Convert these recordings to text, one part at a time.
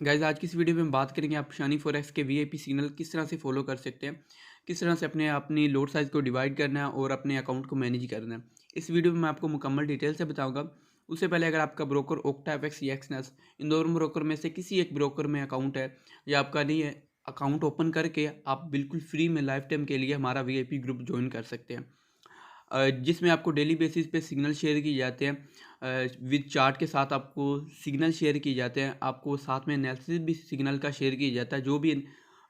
Guys आज की इस वीडियो में हम बात करेंगे आप शानी फॉरेक्स के वीआईपी सिग्नल किस तरह से फॉलो कर सकते हैं, किस तरह से अपनी लोड साइज़ को डिवाइड करना है और अपने अकाउंट को मैनेज करना है। इस वीडियो में मैं आपको मुकम्मल डिटेल से बताऊंगा। उससे पहले अगर आपका ब्रोकर ओक्टाफेक्स या एक्सनेस इन दोनों ब्रोकर में से किसी एक ब्रोकर में अकाउंट है या आपका नहीं है, अकाउंट ओपन करके आप बिल्कुल फ्री में लाइफ टाइम के लिए हमारा वीआईपी ग्रुप ज्वाइन कर सकते हैं, जिसमें आपको डेली बेसिस पे सिग्नल शेयर किए जाते हैं। विद चार्ट के साथ आपको सिग्नल शेयर किए जाते हैं, आपको साथ में एनालिसिस भी सिग्नल का शेयर किया जाता है। जो भी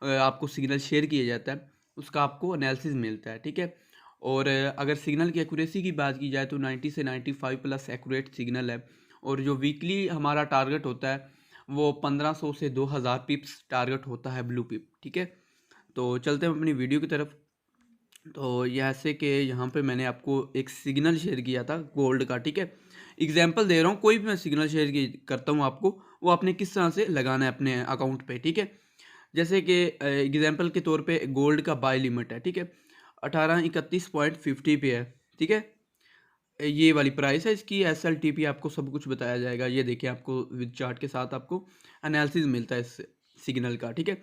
आपको सिग्नल शेयर किया जाता है उसका आपको एनालिसिस मिलता है, ठीक है। और अगर सिग्नल की एक्यूरेसी की बात की जाए तो 90 से 95 प्लस एक्यूरेट सिग्नल है। और जो वीकली हमारा टारगेट होता है वो 1500 से 2000 पिप्स टारगेट होता है, ब्लू पिप, ठीक है। तो चलते हैं अपनी वीडियो की तरफ। तो जैसे कि यहाँ पे मैंने आपको एक सिग्नल शेयर किया था गोल्ड का, ठीक है। एग्जांपल दे रहा हूँ, कोई भी मैं सिग्नल शेयर करता हूँ आपको, वो आपने किस तरह से लगाना है अपने अकाउंट पे, ठीक है। जैसे कि एग्जांपल के तौर पे गोल्ड का बाय लिमिट है, ठीक है, 1831.50 पे है, ठीक है। ये वाली प्राइस है इसकी। SLTP आपको सब कुछ बताया जाएगा। ये देखिए आपको विद चार्ट के साथ आपको एनालिसिस मिलता है इस सिग्नल का, ठीक है।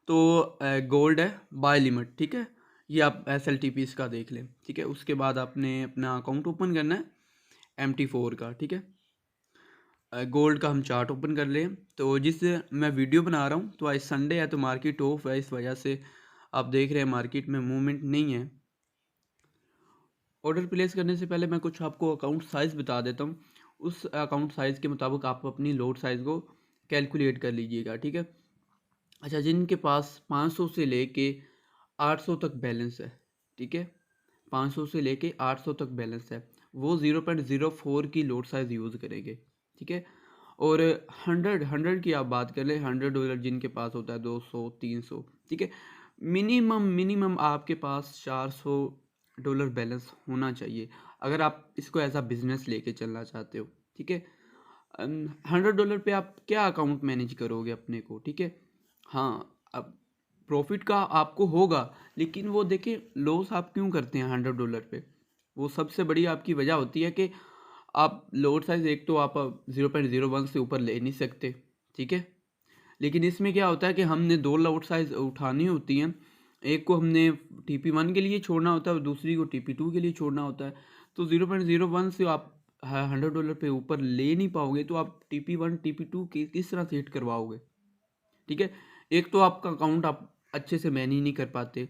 तो गोल्ड है बाय लिमिट, ठीक है। ये आप SLTP इसका देख लें, ठीक है। उसके बाद आपने अपना अकाउंट ओपन करना है MT4 का, ठीक है। गोल्ड का हम चार्ट ओपन कर लें। तो जिस मैं वीडियो बना रहा हूँ तो आज संडे है तो मार्केट ऑफ है, इस वजह से आप देख रहे हैं मार्केट में मूवमेंट नहीं है। ऑर्डर प्लेस करने से पहले मैं कुछ आपको अकाउंट साइज़ बता देता हूँ। उस अकाउंट साइज़ के मुताबिक आप अपनी लोड साइज़ को कैलकुलेट कर लीजिएगा, ठीक है। अच्छा, जिनके पास 500 से लेके 800 तक बैलेंस है, ठीक है, 500 से लेके 800 तक बैलेंस है, वो 0.04 की लोड साइज़ यूज़ करेंगे, ठीक है। और 100 की आप बात कर लें, $100 जिनके पास होता है 200 300, ठीक है। मिनिमम मिनिमम आपके पास $400 बैलेंस होना चाहिए अगर आप इसको एज अ बिज़नेस लेके चलना चाहते हो, ठीक है। $100 पे आप क्या अकाउंट मैनेज करोगे अपने को, ठीक है। हाँ, अब प्रॉफिट का आपको होगा, लेकिन वो देखिए लॉस आप क्यों करते हैं $100 पे। वो सबसे बड़ी आपकी वजह होती है कि आप लोड साइज एक तो आप 0.01 से ऊपर ले नहीं सकते, ठीक है। लेकिन इसमें क्या होता है कि हमने दो लोड साइज उठानी होती हैं। एक को हमने TP1 के लिए छोड़ना होता है और दूसरी को TP2 के लिए छोड़ना होता है। तो 0.01 से आप $100 पे ऊपर ले नहीं पाओगे, तो आप TP1 TP2 किस तरह से हिट करवाओगे, ठीक है। एक तो आपका अकाउंट आप अच्छे से मैनेज नहीं कर पाते।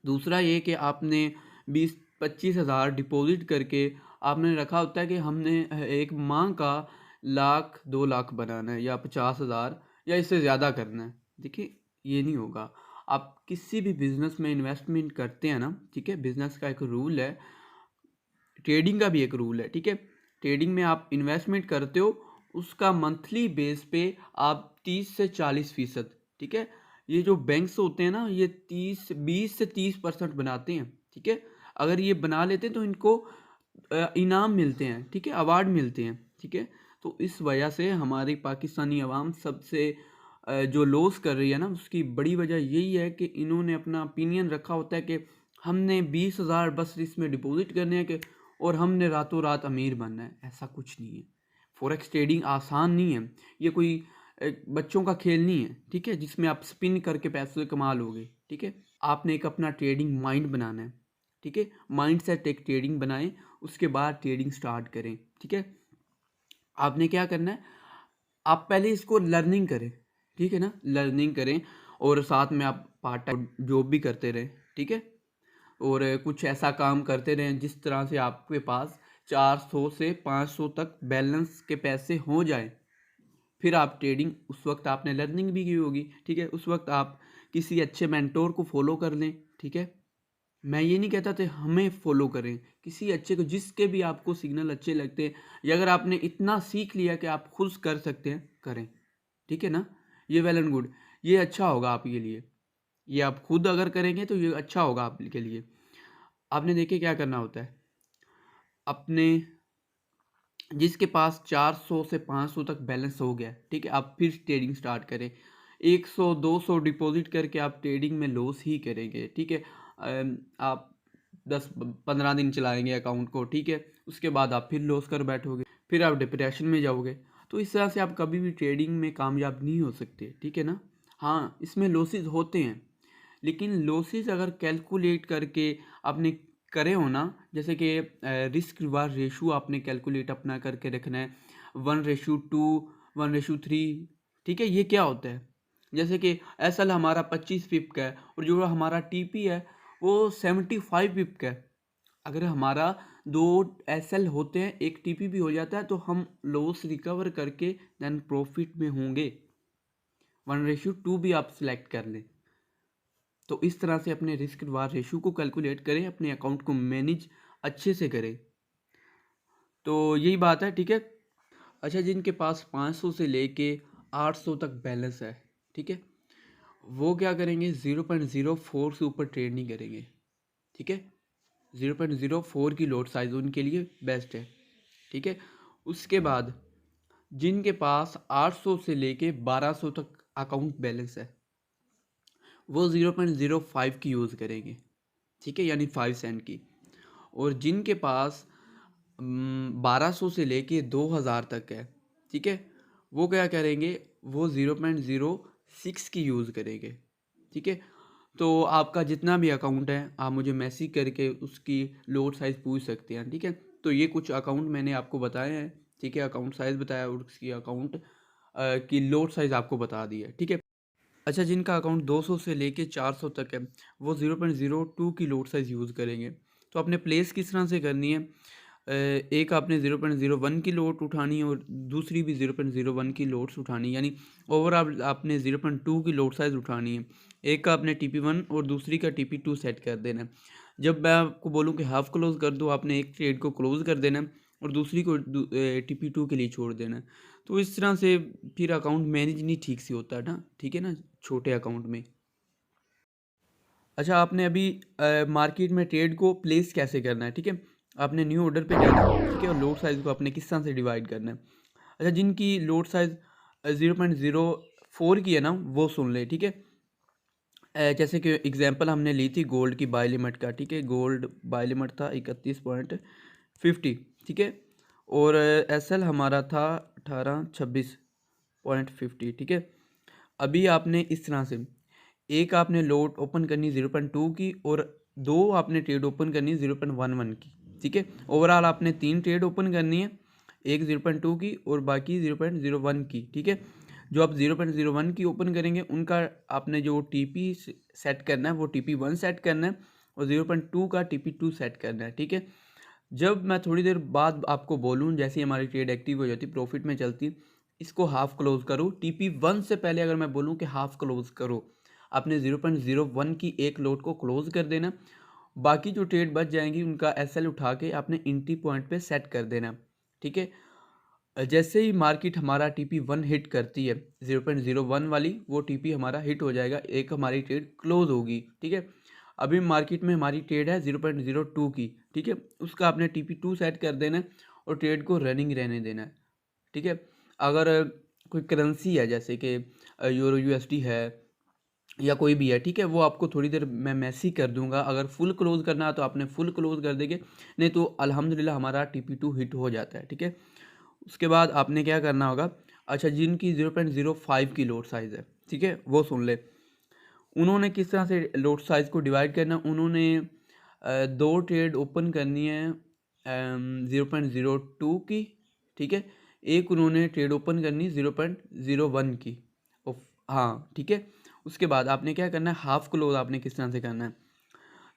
दूसरा ये कि आपने 20-25 हज़ार डिपॉजिट करके आपने रखा होता है कि हमने एक माह का 1 लाख 2 लाख बनाना है या 50 हज़ार या इससे ज़्यादा करना है। देखिए ये नहीं होगा। आप किसी भी बिज़नेस में इन्वेस्टमेंट करते हैं ना, ठीक है, बिज़नेस का एक रूल है, ट्रेडिंग का भी एक रूल है, ठीक है। ट्रेडिंग में आप इन्वेस्टमेंट करते हो, उसका मंथली बेस पे आप 30 से 40%, ठीक है। ये जो बैंक्स होते हैं ना, ये 20 से 30% बनाते हैं, ठीक है। अगर ये बना लेते हैं तो इनको इनाम मिलते हैं, ठीक है, अवार्ड मिलते हैं, ठीक है। तो इस वजह से हमारी पाकिस्तानी अवाम सबसे जो लॉस कर रही है ना, उसकी बड़ी वजह यही है कि इन्होंने अपना ओपिनियन रखा होता है कि हमने 20 हज़ार बस इसमें डिपॉजिट करने हैं कि और हमने रातों रात अमीर बनना है। ऐसा कुछ नहीं है। फॉरेक्स ट्रेडिंग आसान नहीं है। ये कोई बच्चों का खेल नहीं है, ठीक है, जिसमें आप स्पिन करके पैसे कमा लोगे, ठीक है। आपने एक अपना ट्रेडिंग माइंड बनाना है, ठीक है। माइंड सेट एक ट्रेडिंग बनाएं, उसके बाद ट्रेडिंग स्टार्ट करें, ठीक है। आपने क्या करना है, आप पहले इसको लर्निंग करें, ठीक है ना, लर्निंग करें और साथ में आप पार्ट टाइम जॉब भी करते रहें, ठीक है। और कुछ ऐसा काम करते रहें जिस तरह से आपके पास 400 से 500 तक बैलेंस के पैसे हो जाएं। फिर आप ट्रेडिंग, उस वक्त आपने लर्निंग भी की होगी, ठीक है, उस वक्त आप किसी अच्छे मेंटोर को फॉलो कर लें, ठीक है। मैं ये नहीं कहता थे हमें फॉलो करें, किसी अच्छे को, जिसके भी आपको सिग्नल अच्छे लगते हैं, या अगर आपने इतना सीख लिया कि आप खुद कर सकते हैं, करें, ठीक है ना। ये वेल एंड गुड, ये अच्छा होगा आपके लिए। ये आप खुद अगर करेंगे तो ये अच्छा होगा आपके लिए। आपने देखिए क्या करना होता है, अपने जिसके पास 400 से 500 तक बैलेंस हो गया, ठीक है, आप फिर ट्रेडिंग स्टार्ट करें। 100-200 डिपॉजिट करके आप ट्रेडिंग में लॉस ही करेंगे, ठीक है। आप 10-15 दिन चलाएंगे अकाउंट को, ठीक है, उसके बाद आप फिर लॉस कर बैठोगे, फिर आप डिप्रेशन में जाओगे। तो इस तरह से आप कभी भी ट्रेडिंग में कामयाब नहीं हो सकते, ठीक है ना। हाँ, इसमें लॉसेस होते हैं, लेकिन लॉसेस अगर कैलकुलेट करके आपने करे हो ना, जैसे कि रिस्क रिवार्ड रेशो आपने कैलकुलेट अपना करके रखना है, 1:2, 1:3, ठीक है। ये क्या होता है, जैसे कि एसएल हमारा 25 पिप का है और जो हमारा टीपी है वो 75 पिप का है। अगर हमारा 2 एसएल होते हैं, एक टीपी भी हो जाता है, तो हम लॉस रिकवर करके देन प्रॉफिट में होंगे। 1:2 भी आप सिलेक्ट कर लें। तो इस तरह से अपने रिस्क रिवार्ड रेशो को कैलकुलेट करें, अपने अकाउंट को मैनेज अच्छे से करें। तो यही बात है, ठीक है। अच्छा, जिनके पास 500 से लेके 800 तक बैलेंस है, ठीक है, वो क्या करेंगे, 0.04 से ऊपर ट्रेड नहीं करेंगे, ठीक है। 0.04 की लोड साइज उनके लिए बेस्ट है, ठीक है। उसके बाद जिनके पास 800 से लेके 1200 तक अकाउंट बैलेंस है, वो 0.05 की यूज़ करेंगे, ठीक है, यानी 5 सेंट की। और जिनके पास 1200 से लेके 2000 तक है, ठीक है, वो क्या करेंगे, वो 0.06 की यूज़ करेंगे, ठीक है। तो आपका जितना भी अकाउंट है, आप मुझे मैसेज करके उसकी लोड साइज़ पूछ सकते हैं, ठीक है। तो ये कुछ अकाउंट मैंने आपको बताए हैं, ठीक है, अकाउंट साइज़ बताया और उसकी अकाउंट की लोड साइज़ आपको बता दी है, ठीक है। अच्छा, जिनका अकाउंट 200 से लेके 400 तक है, वो 0.02 की लोड साइज़ यूज़ करेंगे। तो आपने प्लेस किस तरह से करनी है, एक आपने 0.01 की लोड उठानी है और दूसरी भी 0.01 की लोड्स उठानी है, यानी ओवरऑल आपने 0.2 की लोड साइज़ उठानी है। एक का आपने TP1 और दूसरी का TP2 सेट कर देना है। जब मैं आपको बोलूँ कि हाफ क्लोज कर दो, आपने एक ट्रेड को क्लोज कर देना है और दूसरी को TP2 के लिए छोड़ देना है। तो इस तरह से फिर अकाउंट मैनेज नहीं ठीक से होता है ना, ठीक है ना, छोटे अकाउंट में। अच्छा, आपने अभी मार्केट में ट्रेड को प्लेस कैसे करना है, ठीक है। आपने न्यू ऑर्डर पे जाना है, ठीक है, और लोड साइज़ को आपने किस तरह से डिवाइड करना है। अच्छा, जिनकी लोड साइज़ 0.04 की है ना, वो सुन ले, ठीक है। जैसे कि एग्जांपल हमने ली थी गोल्ड की बाय लिमिट का, ठीक है, गोल्ड बाय लिमिट था 31.50, ठीक है, और एसएल हमारा था 1826.50, ठीक है। अभी आपने इस तरह से एक आपने लोड ओपन करनी 0.2 की और दो आपने ट्रेड ओपन करनी 0.11 की, ठीक है। ओवरऑल आपने 3 ट्रेड ओपन करनी है, एक 0.2 की और बाकी 0.01 की, ठीक है। जो आप 0.01 की ओपन करेंगे उनका आपने जो TP सेट करना है वो TP1 सेट करना है और 0.2 का TP2 सेट करना है, ठीक है। जब मैं थोड़ी देर बाद आपको बोलूँ, जैसे ही हमारी ट्रेड एक्टिव हो जाती, प्रॉफिट में चलती, इसको हाफ क्लोज करो। TP1 से पहले अगर मैं बोलूँ कि हाफ क्लोज करो, आपने 0.01 की एक लोड को क्लोज कर देना, बाकी जो ट्रेड बच जाएंगी उनका SL उठा के आपने एंट्री पॉइंट पे सेट कर देना, ठीक है। जैसे ही मार्केट हमारा TP1 हिट करती है 0.01 वाली, वो TP हमारा हिट हो जाएगा, एक हमारी ट्रेड क्लोज होगी, ठीक है। अभी मार्केट में हमारी ट्रेड है 0.02 की, ठीक है, उसका आपने TP2 सेट कर देना है और ट्रेड को रनिंग रहने देना है, ठीक है। अगर कोई करेंसी है जैसे कि यूरो USD है या कोई भी है, ठीक है, वो आपको थोड़ी देर मैं मैसेज कर दूंगा। अगर फुल क्लोज करना है तो आपने फुल क्लोज कर देंगे, नहीं तो अल्हम्दुलिल्लाह हमारा TP2 हिट हो जाता है, ठीक है। उसके बाद आपने क्या करना होगा, अच्छा, जिनकी 0.05 की लोड साइज़ है, ठीक है, वो सुन ले। उन्होंने किस तरह से लोड साइज़ को डिवाइड करना, उन्होंने दो ट्रेड ओपन करनी है 0.02 की, ठीक है, एक उन्होंने ट्रेड ओपन करनी 0.01 की। हाँ, ठीक है। उसके बाद आपने क्या करना है, हाफ क्लोज आपने किस तरह से करना है,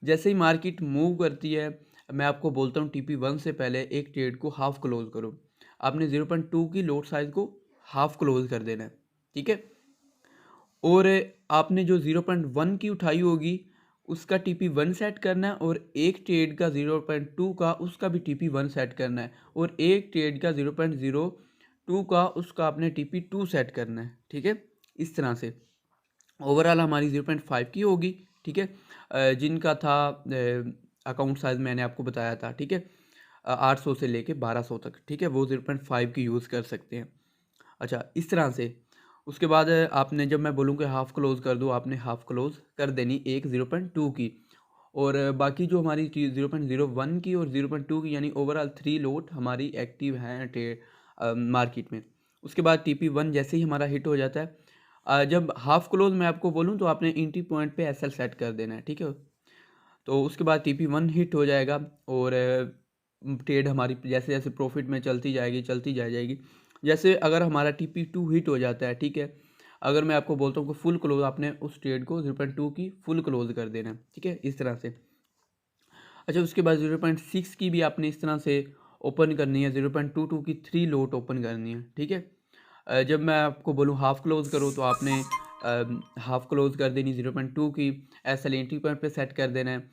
जैसे ही मार्केट मूव करती है, मैं आपको बोलता हूँ TP1 से पहले एक ट्रेड को हाफ क्लोज करो, आपने 0.2 की लोड साइज को हाफ क्लोज कर देना है, ठीक है। और आपने जो 0.1 की उठाई होगी उसका TP1 सेट करना है और एक ट्रेड का 0.2 का उसका भी TP1 सेट करना है और एक ट्रेड का 0.02 का उसका आपने TP2 सेट करना है, ठीक है। इस तरह से ओवरऑल हमारी 0.5 की होगी, ठीक है। जिनका था अकाउंट साइज मैंने आपको बताया था, ठीक है, 800 से लेके 1200 तक, ठीक है, वो 0.5 की यूज़ कर सकते हैं। अच्छा, इस तरह से उसके बाद आपने जब मैं बोलूँ कि हाफ क्लोज कर दो, आपने हाफ क्लोज कर देनी एक 0.2 की और बाकी जो हमारी 0.01 की और 0.2 की, यानी ओवरऑल 3 लोट हमारी एक्टिव हैं मार्केट में। उसके बाद TP1 जैसे ही हमारा हिट हो जाता है, जब हाफ क्लोज मैं आपको बोलूँ तो आपने एंट्री पॉइंट पे SL सेट कर देना है, ठीक है। तो उसके बाद TP1 हिट हो जाएगा और ट्रेड हमारी जैसे जैसे प्रॉफिट में चलती जाएगी चलती जाएगी। जैसे अगर हमारा TP2 हिट हो जाता है, ठीक है, अगर मैं आपको बोलता हूँ कि फुल क्लोज आपने उस ट्रेड को 0.2 की फुल क्लोज कर देना है, ठीक है, इस तरह से। अच्छा, उसके बाद 0.6 की भी आपने इस तरह से ओपन करनी है, 0.22 की 3 लोट ओपन करनी है, ठीक है। जब मैं आपको बोलूँ हाफ क्लोज करो तो आपने हाफ क्लोज कर देनी, 0.2 की SL एंट्री पॉइंट पे सेट कर देना है।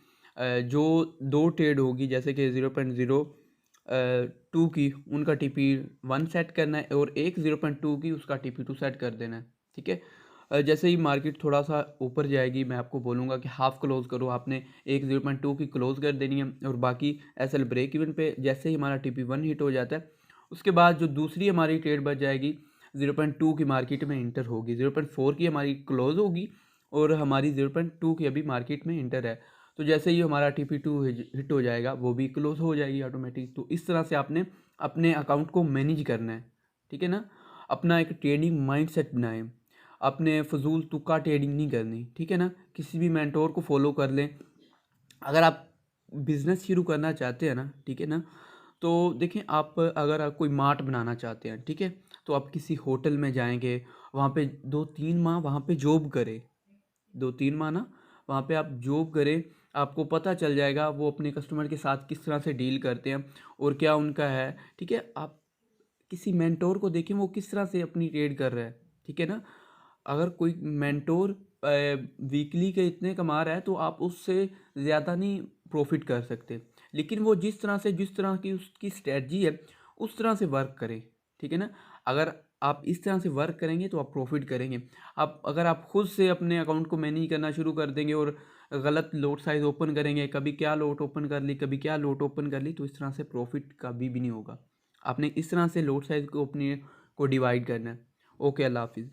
जो दो ट्रेड होगी जैसे कि 0.02 की उनका TP1 सेट करना है और एक 0.2 की उसका TP2 सेट कर देना है, ठीक है। जैसे ही मार्केट थोड़ा सा ऊपर जाएगी मैं आपको बोलूँगा कि हाफ क्लोज करो, आपने एक 0.2 की क्लोज कर देनी है और बाकी SL ब्रेक इवन पे जैसे ही हमारा TP1 हिट हो जाता है, उसके बाद जो दूसरी हमारी ट्रेड बच जाएगी 0.2 की मार्केट में इंटर होगी, 0.4 की हमारी क्लोज होगी और हमारी 0.2 की अभी मार्केट में इंटर है। तो जैसे ही हमारा TP2 हिट हो जाएगा वो भी क्लोज हो जाएगी ऑटोमेटिक। तो इस तरह से आपने अपने अकाउंट को मैनेज करना है, ठीक है ना। अपना एक ट्रेडिंग माइंडसेट बनाएं, अपने फजूल तुक्का ट्रेडिंग नहीं करनी, ठीक है ना। किसी भी मेंटोर को फॉलो कर लें। अगर आप बिज़नेस शुरू करना चाहते हैं ना, ठीक है ना, तो देखें आप अगर आप कोई मार्ट बनाना चाहते हैं, ठीक है, तो आप किसी होटल में जाएंगे, वहाँ पे 2-3 माह वहाँ पे जॉब करें, 2-3 माह ना वहाँ पे आप जॉब करें, आपको पता चल जाएगा वो अपने कस्टमर के साथ किस तरह से डील करते हैं और क्या उनका है, ठीक है। आप किसी मेंटोर को देखें वो किस तरह से अपनी ट्रेड कर रहा है, ठीक है ना। अगर कोई मेंटोर वीकली के इतने कमा रहा है तो आप उससे ज़्यादा नहीं प्रॉफिट कर सकते, लेकिन वो जिस तरह की उसकी स्ट्रेटजी है उस तरह से वर्क करें, ठीक है ना। अगर आप इस तरह से वर्क करेंगे तो आप प्रॉफिट करेंगे। आप अगर आप खुद से अपने अकाउंट को मैनेज करना शुरू कर देंगे और गलत लोट साइज ओपन करेंगे, कभी क्या लोट ओपन कर ली कभी क्या लोट ओपन कर ली, तो इस तरह से प्रॉफिट कभी भी नहीं होगा। आपने इस तरह से लोट साइज को अपने को डिवाइड करना है। ओके, अल्लाह हाफिज़।